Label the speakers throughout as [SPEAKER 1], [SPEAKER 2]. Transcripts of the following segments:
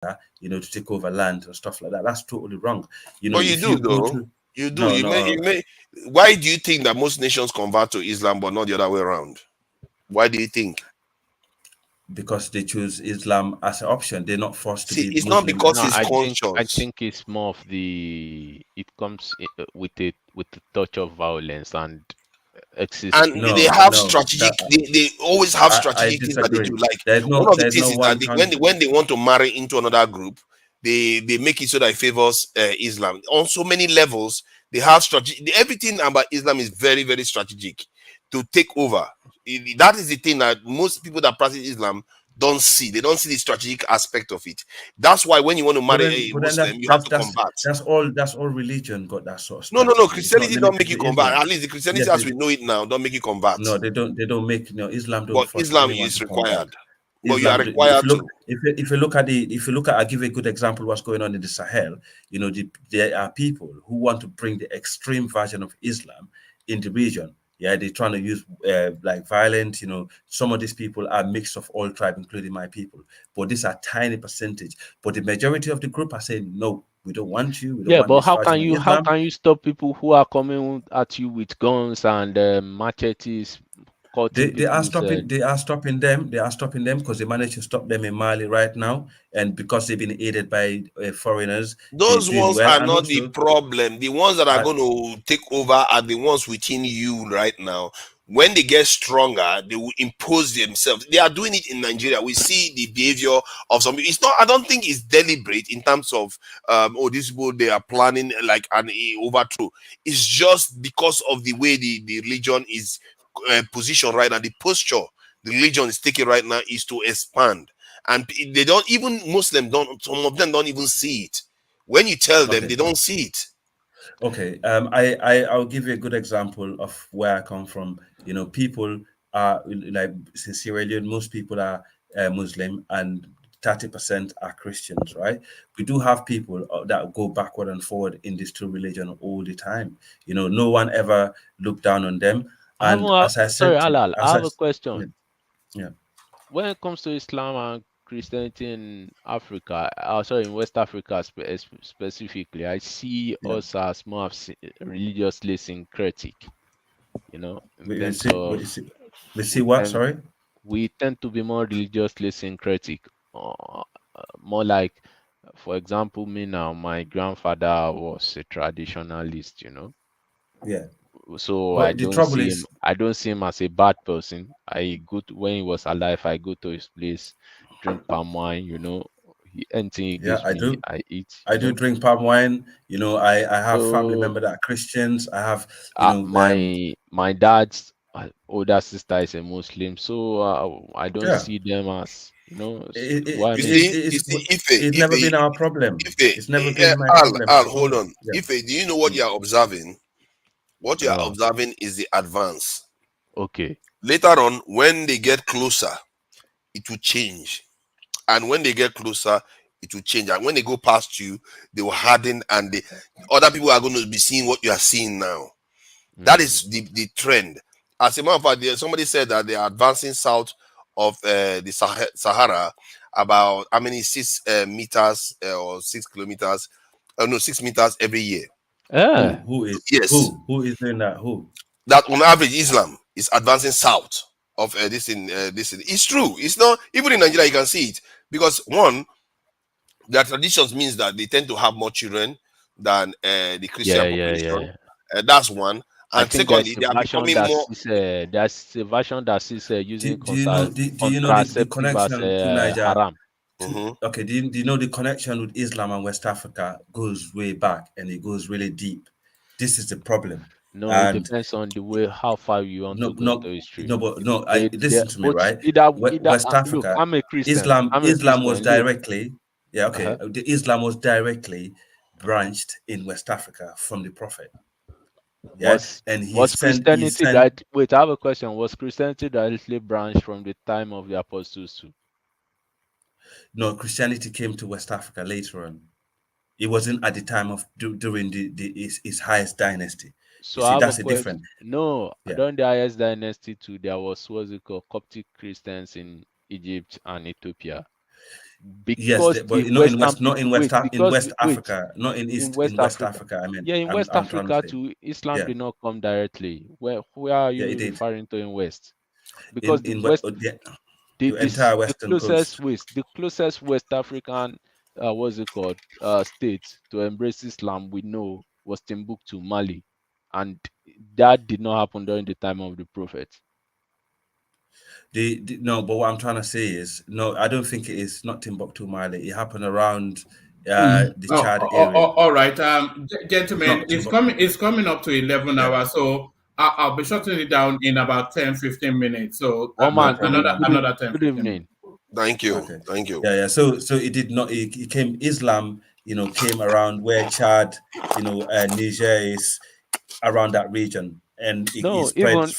[SPEAKER 1] to take over land and stuff like that. That's totally wrong.
[SPEAKER 2] But you
[SPEAKER 1] If
[SPEAKER 2] do
[SPEAKER 1] you go
[SPEAKER 2] though.
[SPEAKER 1] to
[SPEAKER 2] You do.
[SPEAKER 1] no,
[SPEAKER 2] You may.
[SPEAKER 1] no,
[SPEAKER 2] You may. Why do you think that most nations convert to Islam, but not the other way around? Why do you think?
[SPEAKER 1] because they choose Islam as an option. They're not forced to
[SPEAKER 2] See,
[SPEAKER 1] be
[SPEAKER 2] it's not
[SPEAKER 1] Muslim
[SPEAKER 2] because
[SPEAKER 3] No,
[SPEAKER 2] it's
[SPEAKER 3] I
[SPEAKER 2] conscious.
[SPEAKER 3] think it's more of it comes with a touch of violence and excessive.
[SPEAKER 2] And they
[SPEAKER 1] No,
[SPEAKER 2] have
[SPEAKER 1] no,
[SPEAKER 2] strategic. They always have
[SPEAKER 1] I
[SPEAKER 2] strategic things that they do.
[SPEAKER 1] disagree.
[SPEAKER 2] Like
[SPEAKER 1] There's
[SPEAKER 2] one
[SPEAKER 1] no
[SPEAKER 2] of the
[SPEAKER 1] there's
[SPEAKER 2] things
[SPEAKER 1] no
[SPEAKER 2] is that
[SPEAKER 1] one country.
[SPEAKER 2] when they want to marry into another group, they make it so that it favors Islam on so many levels. They have strategy. Everything about Islam is very very strategic to take over. That is the thing that most people that practice Islam don't see. They don't see the strategic aspect of it. That's why when you want to
[SPEAKER 1] But
[SPEAKER 2] marry
[SPEAKER 1] then,
[SPEAKER 2] a
[SPEAKER 1] but then
[SPEAKER 2] Muslim, you have to convert.
[SPEAKER 1] that's all religion got that sort of
[SPEAKER 2] No, no, no.
[SPEAKER 1] strategy. It's not
[SPEAKER 2] Christianity don't
[SPEAKER 1] limited
[SPEAKER 2] make you
[SPEAKER 1] to
[SPEAKER 2] convert.
[SPEAKER 1] Islam.
[SPEAKER 2] At least the Christianity
[SPEAKER 1] Yes,
[SPEAKER 2] as we know it now don't make you convert.
[SPEAKER 1] no, they don't make Islam don't
[SPEAKER 2] But
[SPEAKER 1] force
[SPEAKER 2] Islam
[SPEAKER 1] anyone
[SPEAKER 2] is
[SPEAKER 1] to convert.
[SPEAKER 2] required. But you are
[SPEAKER 1] Islam, if
[SPEAKER 2] required
[SPEAKER 1] you look,
[SPEAKER 2] to.
[SPEAKER 1] if you look at I'll give you a good example. What's going on in the Sahel? There are people who want to bring the extreme version of Islam in the region. Yeah, they're trying to use like violence. Some of these people are mixed of all tribes, including my people. But these are tiny percentage. But the majority of the group are saying no. We don't want you. We don't
[SPEAKER 3] Yeah,
[SPEAKER 1] want
[SPEAKER 3] but
[SPEAKER 1] this version of
[SPEAKER 3] how
[SPEAKER 1] Islam.
[SPEAKER 3] can you stop people who are coming at you with guns and machetes, cutting
[SPEAKER 1] They are
[SPEAKER 3] people's
[SPEAKER 1] stopping. They are stopping them. They are stopping them because they managed to stop them in Mali right now, and because they've been aided by foreigners, they're
[SPEAKER 2] Those
[SPEAKER 1] doing
[SPEAKER 2] ones
[SPEAKER 1] well.
[SPEAKER 2] are
[SPEAKER 1] And
[SPEAKER 2] not the
[SPEAKER 1] also,
[SPEAKER 2] problem. The ones that are
[SPEAKER 1] uh,
[SPEAKER 2] going to take over are the ones within you right now. When they get stronger, they will impose themselves. They are doing it in Nigeria. We see the behavior of some. It's not. I don't think it's deliberate in terms of these people they are planning like an overthrow. It's just because of the way the religion is positioned right now. The posture the religion is taking right now is to expand, and they don't even Muslims don't. Some of them don't even see it. When you tell them,
[SPEAKER 1] okay,
[SPEAKER 2] they don't see it.
[SPEAKER 1] okay. I'll give you a good example of where I come from. People are like Sierra Leone. Most people are Muslim, and 30% are Christians, right? We do have people that go backward and forward in this two religion all the time. No one ever looked down on them.
[SPEAKER 3] I have
[SPEAKER 1] And
[SPEAKER 3] a,
[SPEAKER 1] as I
[SPEAKER 3] sorry,
[SPEAKER 1] said,
[SPEAKER 3] Alal, I
[SPEAKER 1] as I
[SPEAKER 3] have a question.
[SPEAKER 1] yeah, yeah.
[SPEAKER 3] When it comes to Islam and Christianity in Africa, sorry, in West Africa specifically, I see
[SPEAKER 1] Yeah.
[SPEAKER 3] us as more of religiously syncretic, in
[SPEAKER 1] We
[SPEAKER 3] terms
[SPEAKER 1] see,
[SPEAKER 3] of
[SPEAKER 1] we see
[SPEAKER 3] we
[SPEAKER 1] what?
[SPEAKER 3] tend
[SPEAKER 1] Sorry.
[SPEAKER 3] we tend to be more religiously syncretic, more like, for example, me now, my grandfather was a traditionalist.
[SPEAKER 1] Yeah.
[SPEAKER 3] So
[SPEAKER 1] But the trouble is,
[SPEAKER 3] I don't see him as a bad person. I go to when he was alive, I go to his place, drink palm wine. Anything he
[SPEAKER 1] yeah,
[SPEAKER 3] gives me, I eat,
[SPEAKER 1] I do drink palm wine. I have family
[SPEAKER 3] So
[SPEAKER 1] members that are Christians. I have, you know,
[SPEAKER 3] my dad's older sister is a Muslim, so I don't
[SPEAKER 1] yeah.
[SPEAKER 3] see them as, what I
[SPEAKER 1] It
[SPEAKER 2] You
[SPEAKER 3] mean.
[SPEAKER 2] see,
[SPEAKER 1] is, it
[SPEAKER 2] you
[SPEAKER 1] is,
[SPEAKER 2] see,
[SPEAKER 1] it's never been our problem. It's never been my problem
[SPEAKER 2] Al,
[SPEAKER 1] at
[SPEAKER 2] hold
[SPEAKER 1] all.
[SPEAKER 2] on.
[SPEAKER 1] Yeah.
[SPEAKER 2] Ife, do you know what you are observing? What you are
[SPEAKER 3] Uh,
[SPEAKER 2] observing is the advance.
[SPEAKER 3] okay.
[SPEAKER 2] Later on, when they get closer, it will change. And when they get closer, it will change. And when they go past you, they will harden, and the other people are going to be seeing what you are seeing now. That
[SPEAKER 3] Mm.
[SPEAKER 2] is the trend. As a matter of fact, somebody said that they are advancing south of the Sahara about how many 6 meters or 6 kilometers, no 6 meters every year.
[SPEAKER 3] Eh,
[SPEAKER 2] Yes,
[SPEAKER 1] Who is doing that? Who?
[SPEAKER 2] that on average Islam is advancing south of this. It's true. It's not even in Nigeria you can see it because one, their traditions means that they tend to have more children than the Christian
[SPEAKER 3] yeah, yeah,
[SPEAKER 2] population.
[SPEAKER 3] yeah.
[SPEAKER 2] That's one.
[SPEAKER 3] I
[SPEAKER 2] And
[SPEAKER 3] think
[SPEAKER 2] secondly, they are becoming more.
[SPEAKER 3] there's a version that says using
[SPEAKER 1] Do you know the
[SPEAKER 3] contraceptive as
[SPEAKER 1] connection to Niger?
[SPEAKER 3] haram.
[SPEAKER 2] Mhm.
[SPEAKER 1] Okay, do you know the connection with Islam and West Africa goes way back and it goes really deep? This is the problem.
[SPEAKER 3] No, it
[SPEAKER 1] And
[SPEAKER 3] depends on the way how far you want
[SPEAKER 1] no,
[SPEAKER 3] to go
[SPEAKER 1] no,
[SPEAKER 3] into history.
[SPEAKER 1] no, but
[SPEAKER 3] If
[SPEAKER 1] no.
[SPEAKER 3] they
[SPEAKER 1] Listen to me,
[SPEAKER 3] both
[SPEAKER 1] right?
[SPEAKER 3] either
[SPEAKER 1] West
[SPEAKER 3] look,
[SPEAKER 1] Africa,
[SPEAKER 3] I'm a Christian.
[SPEAKER 1] Islam,
[SPEAKER 3] I'm a
[SPEAKER 1] Islam was
[SPEAKER 3] Christian. Look,
[SPEAKER 1] directly, yeah, okay.
[SPEAKER 3] uh-huh.
[SPEAKER 1] The Islam was directly branched in West Africa from the Prophet, yeah,
[SPEAKER 3] Was
[SPEAKER 1] and
[SPEAKER 3] was
[SPEAKER 1] he
[SPEAKER 3] Christianity
[SPEAKER 1] sent.
[SPEAKER 3] that wait, I have a question. Was Christianity directly branched from the time of the apostles too?
[SPEAKER 1] No, Christianity came to West Africa later on. It wasn't at the time of during his highest dynasty. You
[SPEAKER 3] So I
[SPEAKER 1] see,
[SPEAKER 3] have a
[SPEAKER 1] that's a
[SPEAKER 3] question.
[SPEAKER 1] different.
[SPEAKER 3] No,
[SPEAKER 1] Yeah.
[SPEAKER 3] during the highest dynasty too, there was what's it called Coptic Christians in Egypt and Ethiopia.
[SPEAKER 1] Yes,
[SPEAKER 3] because
[SPEAKER 1] but
[SPEAKER 3] the
[SPEAKER 1] not in
[SPEAKER 3] Western
[SPEAKER 1] West, not
[SPEAKER 3] people
[SPEAKER 1] in West,
[SPEAKER 3] wait,
[SPEAKER 1] in
[SPEAKER 3] because
[SPEAKER 1] West
[SPEAKER 3] wait,
[SPEAKER 1] Africa, not in
[SPEAKER 3] in
[SPEAKER 1] East,
[SPEAKER 3] West
[SPEAKER 1] in West
[SPEAKER 3] Africa,
[SPEAKER 1] Africa. I mean,
[SPEAKER 3] yeah, in West
[SPEAKER 1] I'm trying to
[SPEAKER 3] Africa
[SPEAKER 1] say,
[SPEAKER 3] too, Islam
[SPEAKER 1] yeah,
[SPEAKER 3] did not come directly. Where are
[SPEAKER 1] yeah, it
[SPEAKER 3] you
[SPEAKER 1] did
[SPEAKER 3] referring to in West? Because the
[SPEAKER 1] West,
[SPEAKER 3] West,
[SPEAKER 1] the entire Western coast.
[SPEAKER 3] the closest West African what's it called state to embrace Islam we know was Timbuktu, Mali, and that did not happen during the time of the Prophet.
[SPEAKER 1] No, but what I'm trying to say is, no, I don't think it is not Timbuktu, Mali. It happened around the
[SPEAKER 4] Oh,
[SPEAKER 1] Chad area.
[SPEAKER 4] all right,
[SPEAKER 1] It's
[SPEAKER 4] gentlemen,
[SPEAKER 1] not Timbuktu.
[SPEAKER 4] it's coming up to 11
[SPEAKER 1] Yeah,
[SPEAKER 4] hours, so I'll be shutting it down in about 10-15 minutes. So
[SPEAKER 1] no
[SPEAKER 3] Oman,
[SPEAKER 1] problem, man.
[SPEAKER 4] another 10
[SPEAKER 3] good
[SPEAKER 4] 15 minutes.
[SPEAKER 3] evening.
[SPEAKER 2] Thank you.
[SPEAKER 1] Okay.
[SPEAKER 2] Thank you.
[SPEAKER 1] Yeah, yeah. So it did not. It came Islam. Came around where Chad, Niger is around that region, and it
[SPEAKER 3] No,
[SPEAKER 1] spread
[SPEAKER 3] even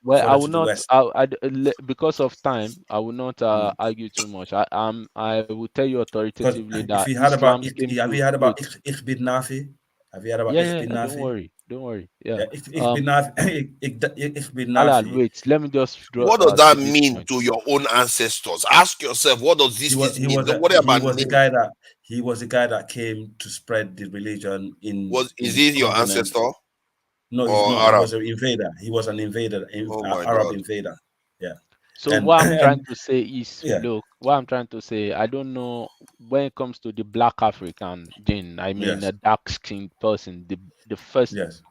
[SPEAKER 3] well, I
[SPEAKER 1] further
[SPEAKER 3] will
[SPEAKER 1] to the
[SPEAKER 3] not.
[SPEAKER 1] west.
[SPEAKER 3] Because of time, I will not
[SPEAKER 1] Mm.
[SPEAKER 3] argue too much. I will tell you
[SPEAKER 1] Because
[SPEAKER 3] authoritatively
[SPEAKER 1] if
[SPEAKER 3] that
[SPEAKER 1] you had about,
[SPEAKER 3] Islam came
[SPEAKER 1] have
[SPEAKER 3] to
[SPEAKER 1] you heard about
[SPEAKER 3] wait.
[SPEAKER 1] Ich bin Nafi? Have you heard about
[SPEAKER 3] Yeah,
[SPEAKER 1] Ich
[SPEAKER 3] yeah,
[SPEAKER 1] bin
[SPEAKER 3] yeah, don't
[SPEAKER 1] Nafi?
[SPEAKER 3] worry, don't worry. Yeah.
[SPEAKER 1] Yeah, Ich bin Nafi. Ich bin
[SPEAKER 3] Alan,
[SPEAKER 1] Nafi.
[SPEAKER 3] wait. Let me just draw
[SPEAKER 2] What does
[SPEAKER 3] say
[SPEAKER 2] that
[SPEAKER 3] this
[SPEAKER 2] mean
[SPEAKER 3] point.
[SPEAKER 2] to your own ancestors? Ask yourself, what does
[SPEAKER 1] He
[SPEAKER 2] this
[SPEAKER 1] was
[SPEAKER 2] is
[SPEAKER 1] he
[SPEAKER 2] mean?
[SPEAKER 1] was a
[SPEAKER 2] What
[SPEAKER 1] he
[SPEAKER 2] about
[SPEAKER 1] was a
[SPEAKER 2] name?
[SPEAKER 1] guy that he was a guy that came to spread the religion
[SPEAKER 2] Was
[SPEAKER 1] in
[SPEAKER 2] is
[SPEAKER 1] the
[SPEAKER 2] he your
[SPEAKER 1] continent.
[SPEAKER 2] ancestor
[SPEAKER 1] No, he's
[SPEAKER 2] or
[SPEAKER 1] not. He
[SPEAKER 2] Arab?
[SPEAKER 1] was an invader. He was an invader,
[SPEAKER 2] Oh my
[SPEAKER 1] Arab
[SPEAKER 2] God.
[SPEAKER 1] invader. Yeah,
[SPEAKER 3] So
[SPEAKER 1] and
[SPEAKER 3] what I'm trying
[SPEAKER 1] and
[SPEAKER 3] to say is,
[SPEAKER 1] yeah,
[SPEAKER 3] look, what I'm trying to say, I don't know when it comes to the black African gene. I mean,
[SPEAKER 1] yes,
[SPEAKER 3] a dark-skinned person. The first
[SPEAKER 1] yes.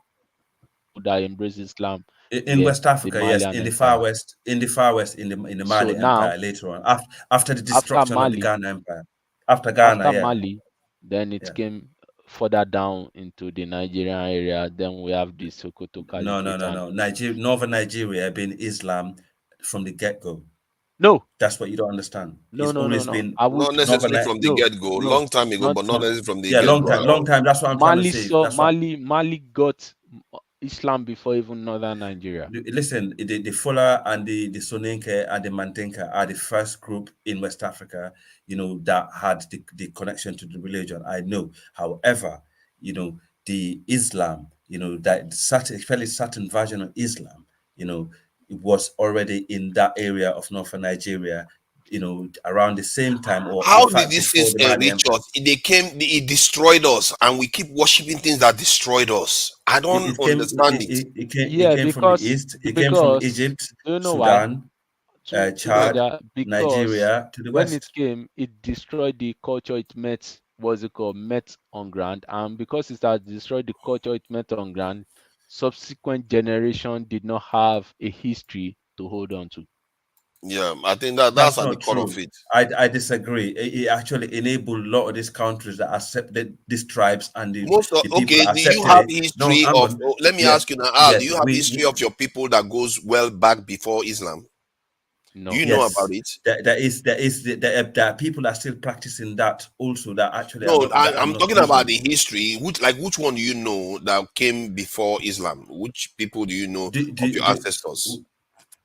[SPEAKER 3] people that embrace Islam
[SPEAKER 1] In
[SPEAKER 3] were
[SPEAKER 1] West
[SPEAKER 3] the
[SPEAKER 1] Africa, yes,
[SPEAKER 3] Malian
[SPEAKER 1] in the far
[SPEAKER 3] Empire.
[SPEAKER 1] west, in the
[SPEAKER 3] So
[SPEAKER 1] Mali
[SPEAKER 3] now,
[SPEAKER 1] Empire later on, after the
[SPEAKER 3] after
[SPEAKER 1] destruction of the
[SPEAKER 3] Mali,
[SPEAKER 1] Ghana Empire, after Ghana,
[SPEAKER 3] after
[SPEAKER 1] yeah,
[SPEAKER 3] Mali, then it
[SPEAKER 1] yeah.
[SPEAKER 3] came further down into the Nigerian area. Then we have the Sokoto
[SPEAKER 1] No, no,
[SPEAKER 3] Caliphate,
[SPEAKER 1] no,
[SPEAKER 3] and
[SPEAKER 1] no. Northern Nigeria been Islam from the get-go.
[SPEAKER 3] no,
[SPEAKER 1] That's what you don't understand.
[SPEAKER 3] no,
[SPEAKER 1] It's
[SPEAKER 3] no, no,
[SPEAKER 1] always
[SPEAKER 3] no.
[SPEAKER 1] been
[SPEAKER 3] I would
[SPEAKER 2] Not
[SPEAKER 1] Northern.
[SPEAKER 2] necessarily from the
[SPEAKER 3] no,
[SPEAKER 2] get-go,
[SPEAKER 3] no,
[SPEAKER 2] long time ago,
[SPEAKER 3] not
[SPEAKER 2] but not
[SPEAKER 1] No,
[SPEAKER 2] necessarily from the
[SPEAKER 1] yeah,
[SPEAKER 2] get-go at all.
[SPEAKER 1] long time. That's what I'm trying to
[SPEAKER 3] Mali.
[SPEAKER 1] say.
[SPEAKER 3] So
[SPEAKER 1] That's what.
[SPEAKER 3] Mali got Islam before even Northern Nigeria.
[SPEAKER 1] Listen, the Fuller and the Soninke and the Mandenka are the first group in West Africa, that had the connection to the religion. I know. However, the Islam, that certain, fairly certain version of Islam, it was already in that area of northern Nigeria, around the same time, or in
[SPEAKER 2] How did
[SPEAKER 1] fact
[SPEAKER 2] these
[SPEAKER 1] before
[SPEAKER 2] things
[SPEAKER 1] the Mali
[SPEAKER 2] reach
[SPEAKER 1] Empire.
[SPEAKER 2] us? They came, it destroyed us, and we keep worshiping things that destroyed us. I don't
[SPEAKER 1] It came
[SPEAKER 2] understand it.
[SPEAKER 1] it
[SPEAKER 3] Yeah,
[SPEAKER 1] came from the
[SPEAKER 3] because
[SPEAKER 1] east. It came from
[SPEAKER 3] because
[SPEAKER 1] Egypt,
[SPEAKER 3] do you know why?
[SPEAKER 1] Sudan, Chad,
[SPEAKER 3] Together, because
[SPEAKER 1] Nigeria to the
[SPEAKER 3] when it
[SPEAKER 1] west.
[SPEAKER 3] came, it destroyed the culture it met. What's it called? Met on ground, and because it has destroyed the culture it met on ground, subsequent generation did not have a history to hold on to.
[SPEAKER 2] Yeah, I think that that's
[SPEAKER 1] That's
[SPEAKER 2] at the
[SPEAKER 1] not
[SPEAKER 2] core of
[SPEAKER 1] true.
[SPEAKER 2] it.
[SPEAKER 1] I disagree. It actually enabled a lot of these countries that accepted these tribes and
[SPEAKER 2] Most of,
[SPEAKER 1] the people
[SPEAKER 2] okay,
[SPEAKER 1] that
[SPEAKER 2] do you
[SPEAKER 1] accepted
[SPEAKER 2] have
[SPEAKER 1] it. No,
[SPEAKER 2] history
[SPEAKER 1] hang
[SPEAKER 2] of?
[SPEAKER 1] on.
[SPEAKER 2] Oh, let me
[SPEAKER 1] Yeah,
[SPEAKER 2] ask you now, Al, do
[SPEAKER 1] yes,
[SPEAKER 2] you have history of your people that goes well back before Islam? Do
[SPEAKER 3] No,
[SPEAKER 2] you know about
[SPEAKER 1] yes.
[SPEAKER 2] it?
[SPEAKER 1] There are people that are still practicing that also that actually are
[SPEAKER 2] No,
[SPEAKER 1] not that are
[SPEAKER 2] I'm
[SPEAKER 1] not
[SPEAKER 2] talking about the
[SPEAKER 1] Muslims.
[SPEAKER 2] history. Which one do you know that came before Islam? Which people do you know of your
[SPEAKER 1] Do,
[SPEAKER 2] ancestors?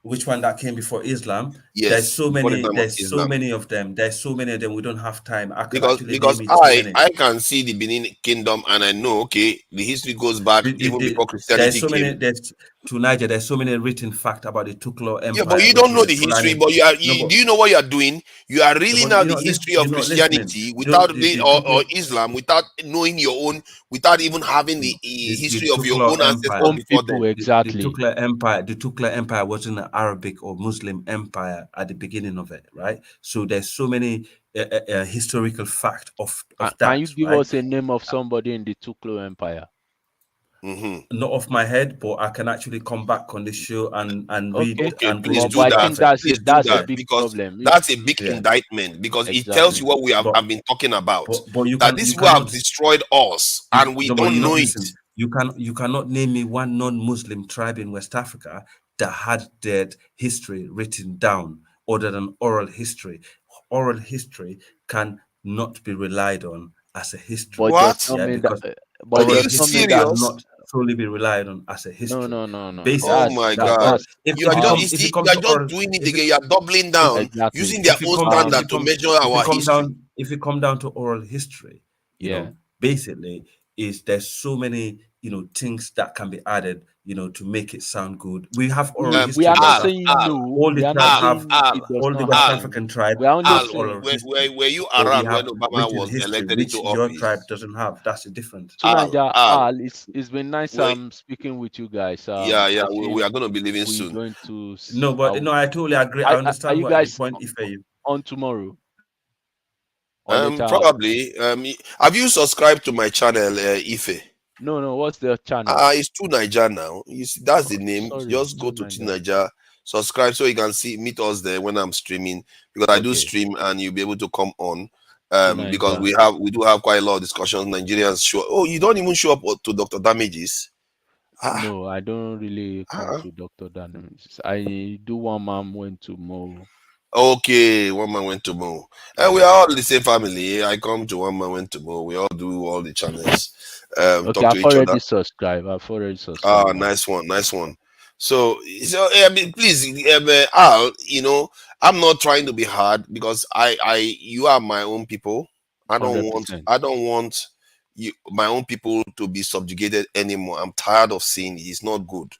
[SPEAKER 1] which one that came before Islam?
[SPEAKER 2] Yes, before the time of
[SPEAKER 1] There's so
[SPEAKER 2] Islam.
[SPEAKER 1] many of them. There's so many of them. We don't have time. I can
[SPEAKER 2] Because
[SPEAKER 1] actually
[SPEAKER 2] because
[SPEAKER 1] name it so
[SPEAKER 2] I
[SPEAKER 1] many.
[SPEAKER 2] I can see the Benin Kingdom and I know, okay, the history goes back even before
[SPEAKER 1] There's
[SPEAKER 2] Christianity
[SPEAKER 1] so
[SPEAKER 2] came.
[SPEAKER 1] many. There's to Niger. There's so many written fact about the Tuklo
[SPEAKER 2] Yeah, but
[SPEAKER 1] Empire,
[SPEAKER 2] you
[SPEAKER 1] which
[SPEAKER 2] don't
[SPEAKER 1] is
[SPEAKER 2] know
[SPEAKER 1] a
[SPEAKER 2] the history.
[SPEAKER 1] Fulani.
[SPEAKER 2] But
[SPEAKER 1] No, but
[SPEAKER 2] do you know what you are doing? You are
[SPEAKER 1] no,
[SPEAKER 2] reeling
[SPEAKER 1] but
[SPEAKER 2] out the history of
[SPEAKER 1] you're not listening.
[SPEAKER 2] Christianity
[SPEAKER 1] You don't
[SPEAKER 2] without or
[SPEAKER 1] Tuklo
[SPEAKER 2] Islam, without knowing your own, without even having the
[SPEAKER 1] no,
[SPEAKER 2] history of your
[SPEAKER 1] Tuklo
[SPEAKER 2] own ancestors
[SPEAKER 1] Empire.
[SPEAKER 3] own
[SPEAKER 2] before
[SPEAKER 3] people
[SPEAKER 2] then.
[SPEAKER 3] exactly.
[SPEAKER 1] The Tukla Empire wasn't an Arabic or Muslim empire at the beginning of it, right? So there's so many historical fact of
[SPEAKER 3] Can you
[SPEAKER 1] that,
[SPEAKER 3] give
[SPEAKER 1] right?
[SPEAKER 3] us a name of somebody in the Tuklo Empire?
[SPEAKER 2] Hmm.
[SPEAKER 1] Not off my head, but I can actually come back on the show and read
[SPEAKER 3] Okay,
[SPEAKER 2] Okay,
[SPEAKER 1] and go
[SPEAKER 2] please
[SPEAKER 3] but
[SPEAKER 1] into
[SPEAKER 2] do
[SPEAKER 3] I
[SPEAKER 1] the
[SPEAKER 2] that.
[SPEAKER 3] think
[SPEAKER 1] perfect.
[SPEAKER 2] Please do
[SPEAKER 3] that's a
[SPEAKER 1] Yeah,
[SPEAKER 2] that
[SPEAKER 3] big
[SPEAKER 2] because
[SPEAKER 3] problem.
[SPEAKER 2] that's a big
[SPEAKER 1] yeah,
[SPEAKER 2] indictment because it tells
[SPEAKER 3] Exactly.
[SPEAKER 2] you what we have
[SPEAKER 1] but
[SPEAKER 2] been talking about.
[SPEAKER 1] but
[SPEAKER 2] That these
[SPEAKER 1] you
[SPEAKER 2] people have
[SPEAKER 1] cannot
[SPEAKER 2] destroyed us and we
[SPEAKER 1] no, but you
[SPEAKER 2] don't
[SPEAKER 1] not
[SPEAKER 2] know it.
[SPEAKER 1] listen. You cannot name me one non-Muslim tribe in West Africa that had their history written down other than oral history. Oral history can not be relied on as a history.
[SPEAKER 3] But it does
[SPEAKER 2] What?
[SPEAKER 3] not
[SPEAKER 1] Yeah,
[SPEAKER 3] mean that.
[SPEAKER 1] because
[SPEAKER 3] But it
[SPEAKER 2] Are
[SPEAKER 1] oral
[SPEAKER 2] you
[SPEAKER 3] does not
[SPEAKER 1] history
[SPEAKER 3] mean that.
[SPEAKER 2] serious?
[SPEAKER 1] cannot solely be relied on as a
[SPEAKER 3] No,
[SPEAKER 1] history.
[SPEAKER 3] no, no, no.
[SPEAKER 2] Oh
[SPEAKER 1] Basically,
[SPEAKER 2] my
[SPEAKER 1] that
[SPEAKER 2] God.
[SPEAKER 1] or
[SPEAKER 3] That's
[SPEAKER 2] You are just you
[SPEAKER 1] if
[SPEAKER 2] see,
[SPEAKER 1] it
[SPEAKER 2] you
[SPEAKER 1] comes
[SPEAKER 2] are
[SPEAKER 1] to
[SPEAKER 2] just
[SPEAKER 1] oral
[SPEAKER 2] doing it
[SPEAKER 1] if
[SPEAKER 2] again. You are doubling
[SPEAKER 1] if
[SPEAKER 2] down
[SPEAKER 3] exactly.
[SPEAKER 2] using their own standard to measure our history.
[SPEAKER 1] if you come down to oral history,
[SPEAKER 3] Yeah.
[SPEAKER 1] basically is there's so many things that can be added. to make it sound good. We have oral
[SPEAKER 3] We
[SPEAKER 1] history
[SPEAKER 3] are
[SPEAKER 1] in
[SPEAKER 3] not
[SPEAKER 1] West
[SPEAKER 2] Al,
[SPEAKER 3] saying
[SPEAKER 1] Africa.
[SPEAKER 2] Al,
[SPEAKER 3] no.
[SPEAKER 1] All the
[SPEAKER 3] We are not
[SPEAKER 1] tribes
[SPEAKER 2] Al,
[SPEAKER 1] have,
[SPEAKER 3] saying
[SPEAKER 2] Al,
[SPEAKER 3] it does
[SPEAKER 1] all the
[SPEAKER 3] not
[SPEAKER 1] West
[SPEAKER 2] Al,
[SPEAKER 3] happen.
[SPEAKER 1] African tribes
[SPEAKER 3] We are only
[SPEAKER 1] have
[SPEAKER 2] Al,
[SPEAKER 1] oral
[SPEAKER 3] saying
[SPEAKER 1] history.
[SPEAKER 2] were you
[SPEAKER 1] So we
[SPEAKER 2] around when
[SPEAKER 1] have
[SPEAKER 2] Obama
[SPEAKER 1] written
[SPEAKER 2] was
[SPEAKER 1] history,
[SPEAKER 2] elected into
[SPEAKER 1] which your tribe
[SPEAKER 2] office?
[SPEAKER 1] doesn't have. That's the difference.
[SPEAKER 3] to Niger.
[SPEAKER 2] Al,
[SPEAKER 3] Al, it's been nice
[SPEAKER 2] were,
[SPEAKER 3] speaking with you guys.
[SPEAKER 2] yeah, yeah,
[SPEAKER 3] I
[SPEAKER 2] we
[SPEAKER 3] feel
[SPEAKER 2] are going to be leaving
[SPEAKER 3] we're
[SPEAKER 2] soon.
[SPEAKER 3] going to
[SPEAKER 1] No, but no, I totally agree. I
[SPEAKER 3] are
[SPEAKER 1] understand
[SPEAKER 3] you
[SPEAKER 1] what the
[SPEAKER 3] guys
[SPEAKER 1] point if you.
[SPEAKER 3] on tomorrow or later on?
[SPEAKER 2] Probably. Have you subscribed to my channel, Ife?
[SPEAKER 3] No, what's the channel?
[SPEAKER 2] It's Two Niger now. That's the
[SPEAKER 3] Oh,
[SPEAKER 2] name.
[SPEAKER 3] sorry,
[SPEAKER 2] Just go
[SPEAKER 3] to
[SPEAKER 2] to Two
[SPEAKER 3] Niger.
[SPEAKER 2] Niger, subscribe so you can meet us there when I'm streaming, because I do
[SPEAKER 3] Okay,
[SPEAKER 2] stream and you'll be able to come on.
[SPEAKER 3] to
[SPEAKER 2] Because
[SPEAKER 3] Niger.
[SPEAKER 2] we do have quite a lot of discussions. Nigerians show. Oh, you don't even show up to Dr. Damages. Ah,
[SPEAKER 3] No, I don't really come
[SPEAKER 2] ah.
[SPEAKER 3] to Dr. Daniels. I do one man went to Mo.
[SPEAKER 2] Okay, one man went to Mo. And we
[SPEAKER 3] Yeah.
[SPEAKER 2] are all the same family. I come to one man went to Mo. We all do all the channels.
[SPEAKER 3] Okay,
[SPEAKER 2] Talk to
[SPEAKER 3] I've
[SPEAKER 2] each other.
[SPEAKER 3] already subscribed. I've already
[SPEAKER 2] Ah,
[SPEAKER 3] subscribed now.
[SPEAKER 2] nice one, nice one. So I mean, please, Al, I'm not trying to be hard because you are my own people.
[SPEAKER 3] Hundred percent.
[SPEAKER 2] I don't want my own people to be subjugated anymore. I'm tired of seeing it. It's not good.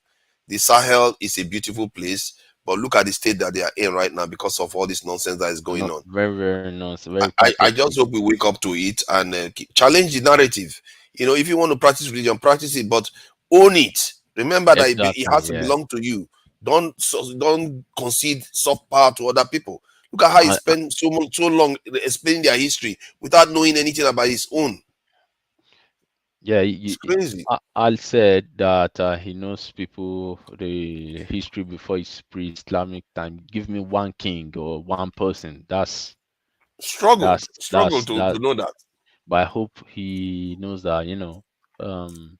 [SPEAKER 2] The Sahel is a beautiful place, but look at the state that they are in right now because of all this nonsense that is going
[SPEAKER 3] Not
[SPEAKER 2] on.
[SPEAKER 3] very, very nice, very
[SPEAKER 2] I
[SPEAKER 3] pathetic.
[SPEAKER 2] just hope we wake up to it and challenge the narrative. If you want to practice religion, practice it, but own it. Remember that it
[SPEAKER 3] Exactly.
[SPEAKER 2] has to
[SPEAKER 3] Yeah.
[SPEAKER 2] belong to you. Don't concede soft power to other people. Look at how he
[SPEAKER 3] I, I-
[SPEAKER 2] spent so long explaining their history without knowing anything about his own.
[SPEAKER 3] yeah.
[SPEAKER 2] It's crazy.
[SPEAKER 3] Al said that he knows people the history before it's pre-Islamic time. Give me one king or one person.
[SPEAKER 2] Struggle
[SPEAKER 3] That.
[SPEAKER 2] to know that.
[SPEAKER 3] But I hope he knows that. And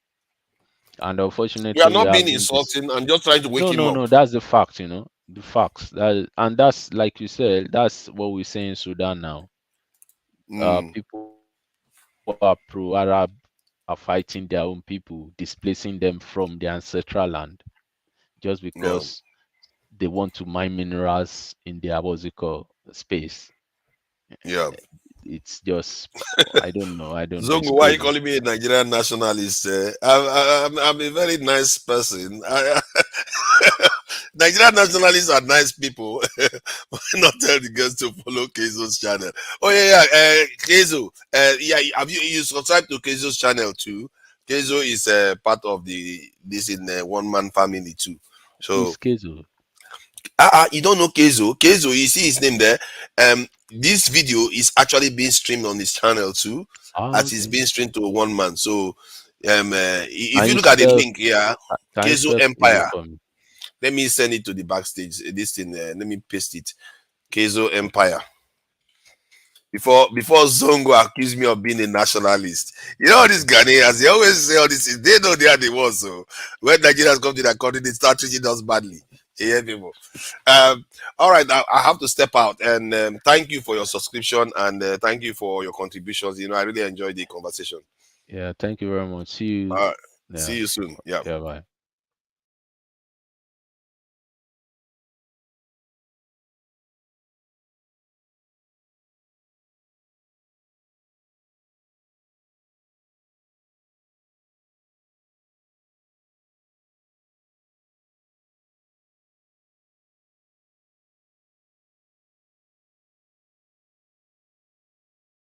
[SPEAKER 2] We are
[SPEAKER 3] unfortunately, we
[SPEAKER 2] not being
[SPEAKER 3] have been this.
[SPEAKER 2] insulting and just trying to wake
[SPEAKER 3] No,
[SPEAKER 2] him
[SPEAKER 3] no,
[SPEAKER 2] up.
[SPEAKER 3] no. That's the fact. The facts. And that's like you said. That's what we say in Sudan now.
[SPEAKER 2] Mm,
[SPEAKER 3] People who are pro-Arab are fighting their own people, displacing them from their ancestral land just because
[SPEAKER 2] yeah,
[SPEAKER 3] they want to mine minerals in their what's it called space.
[SPEAKER 2] yeah.
[SPEAKER 3] It's just I don't know. I don't know. It's
[SPEAKER 2] Zongo, why are you
[SPEAKER 3] crazy.
[SPEAKER 2] calling me a Nigerian nationalist? I'm a very nice person. Nigerian nationalists are nice people. Why not tell the girls to follow Kezo's channel? Oh yeah, yeah. Kezo. Yeah. Have you subscribed to Kezo's channel too? Kezo is part of this in one man family too.
[SPEAKER 3] Who is
[SPEAKER 2] So
[SPEAKER 3] Kezo?
[SPEAKER 2] you don't know Kezo? Kezo, you see his name there. This video is actually being streamed on his channel too,
[SPEAKER 3] Ah,
[SPEAKER 2] as it's
[SPEAKER 3] okay.
[SPEAKER 2] being streamed to one man. So, if
[SPEAKER 3] Can
[SPEAKER 2] you
[SPEAKER 3] you
[SPEAKER 2] look at the
[SPEAKER 3] spell
[SPEAKER 2] link here,
[SPEAKER 3] can you
[SPEAKER 2] Kezo
[SPEAKER 3] spell Kezo
[SPEAKER 2] Empire.
[SPEAKER 3] for me?
[SPEAKER 2] Let me send it to the backstage. This thing, let me paste it. Kezo Empire. Before Zongo accused me of being a nationalist. You know these
[SPEAKER 3] Okay.
[SPEAKER 2] Ghanaians, they always say all this. They know they are the ones. So when Nigerians come to their country, they start treating us badly. You hear people? All right, I have to step out and thank you for your subscription and thank you for your contributions. I really enjoyed the conversation.
[SPEAKER 3] Yeah, thank you very much. See you.
[SPEAKER 2] All right, see
[SPEAKER 3] Yeah.
[SPEAKER 2] you soon. Yeah.
[SPEAKER 3] Yeah, bye.